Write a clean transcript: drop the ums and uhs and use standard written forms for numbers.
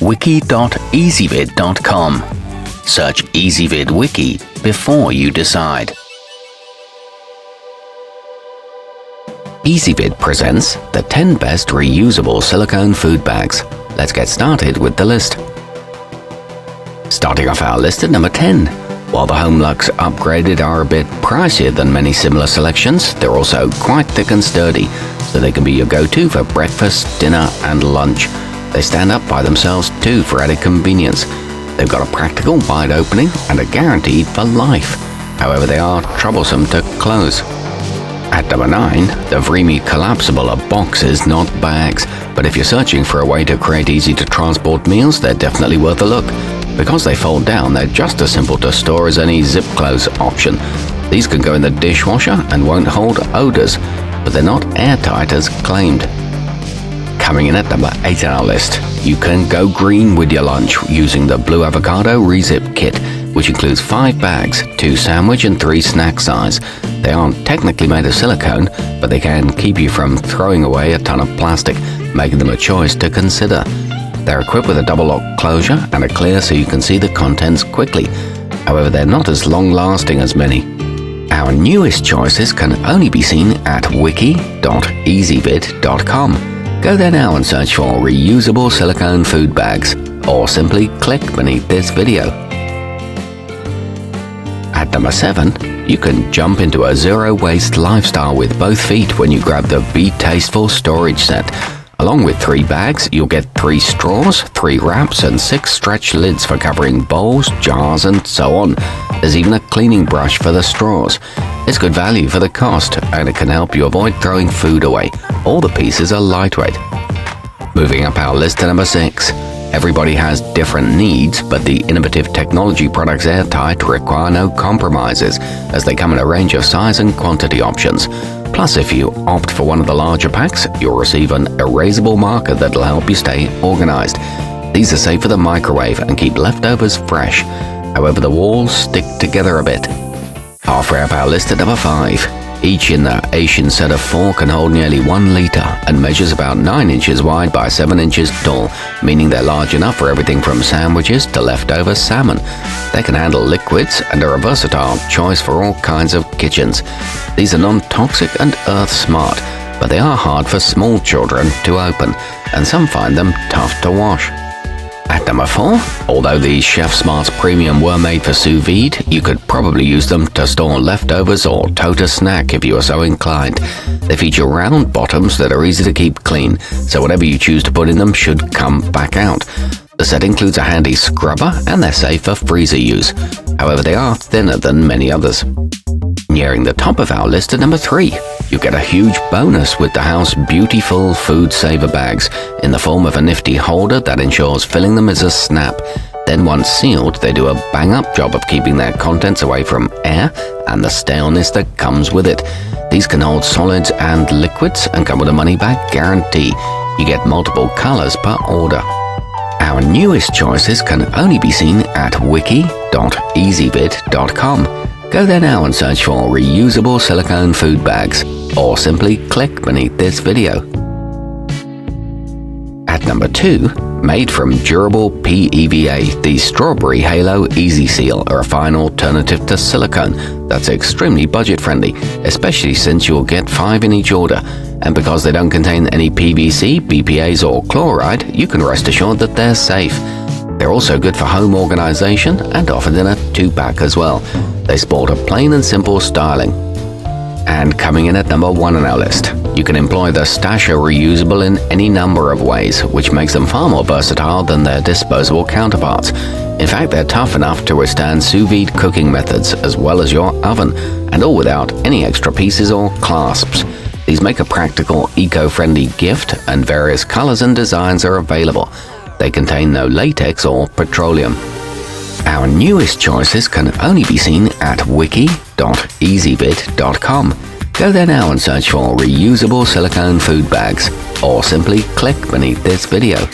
wiki.ezvid.com. Search Ezvid Wiki before you decide. Ezvid presents the 10 best reusable silicone food bags. Let's get started with the list. Starting off our list at number 10. While the homelux upgraded are a bit pricier than many similar selections, they're also quite thick and sturdy, so they can be your go-to for breakfast, dinner and lunch. They stand up by themselves too for added convenience. They've got a practical wide opening and are guaranteed for life. However, they are troublesome to close. At number 9, the vremi collapsible are boxes, not bags, but if you're searching for a way to create easy-to-transport meals, they're definitely worth a look. Because they fold down, they're just as simple to store as any zip close option. These can go in the dishwasher and won't hold odors, but they're not airtight as claimed. Coming in at number 8 on our list, you can go green with your lunch using the blueavocado Rezip kit, which includes 5 bags, 2 sandwich and 3 snack size. They aren't technically made of silicone, but they can keep you from throwing away a ton of plastic, making them a choice to consider. They're equipped with a double lock closure and are clear so you can see the contents quickly. However, they're not as long-lasting as many. Our newest choices can only be seen at wiki.ezvid.com. Go there now and search for reusable silicone food bags, or simply click beneath this video. At number 7, you can jump into a zero-waste lifestyle with both feet when you grab the betasteful storage set. Along with 3 bags, you'll get 3 straws, 3 wraps, and 6 stretch lids for covering bowls, jars, and so on. There's even a cleaning brush for the straws. It's good value for the cost, and it can help you avoid throwing food away. All the pieces are lightweight. Moving up our list to number 6. Everybody has different needs, but the innovative technology products Airtight require no compromises, as they come in a range of size and quantity options. Plus, if you opt for one of the larger packs, you'll receive an erasable marker that'll help you stay organized. These are safe for the microwave and keep leftovers fresh. However, the walls stick together a bit. Halfway up our list at number 5. Each in the aishn set of 4 can hold nearly 1 liter and measures about 9 inches wide by 7 inches tall, meaning they're large enough for everything from sandwiches to leftover salmon. They can handle liquids and are a versatile choice for all kinds of kitchens. These are non-toxic and earth-smart, but they are hard for small children to open, and some find them tough to wash. At number 4, although these Chef Smarts Premium were made for sous vide, you could probably use them to store leftovers or tote a snack if you are so inclined. They feature round bottoms that are easy to keep clean, so whatever you choose to put in them should come back out. The set includes a handy scrubber and they're safe for freezer use. However, they are thinner than many others. Nearing the top of our list at number 3, you get a huge bonus with the housebeautyfull food saver bags in the form of a nifty holder that ensures filling them is a snap. Then once sealed, they do a bang-up job of keeping their contents away from air and the staleness that comes with it. These can hold solids and liquids and come with a money-back guarantee. You get multiple colors per order. Our newest choices can only be seen at wiki.ezvid.com. Go there now and search for reusable silicone food bags, or simply click beneath this video. At number 2, made from durable PEVA, the Strawberry Halo Easy Seal are a fine alternative to silicone that's extremely budget-friendly, especially since you'll get 5 in each order. And because they don't contain any PVC, BPAs, or chloride, you can rest assured that they're safe. They're also good for home organization and offered in a 2-pack as well. They sport a plain and simple styling. And coming in at number 1 on our list, you can employ the Stasher Reusable in any number of ways, which makes them far more versatile than their disposable counterparts. In fact, they're tough enough to withstand sous vide cooking methods as well as your oven, and all without any extra pieces or clasps. These make a practical, eco-friendly gift, and various colors and designs are available. They contain no latex or petroleum. Our newest choices can only be seen at wiki.ezvid.com. Go there now and search for reusable silicone food bags, or simply click beneath this video.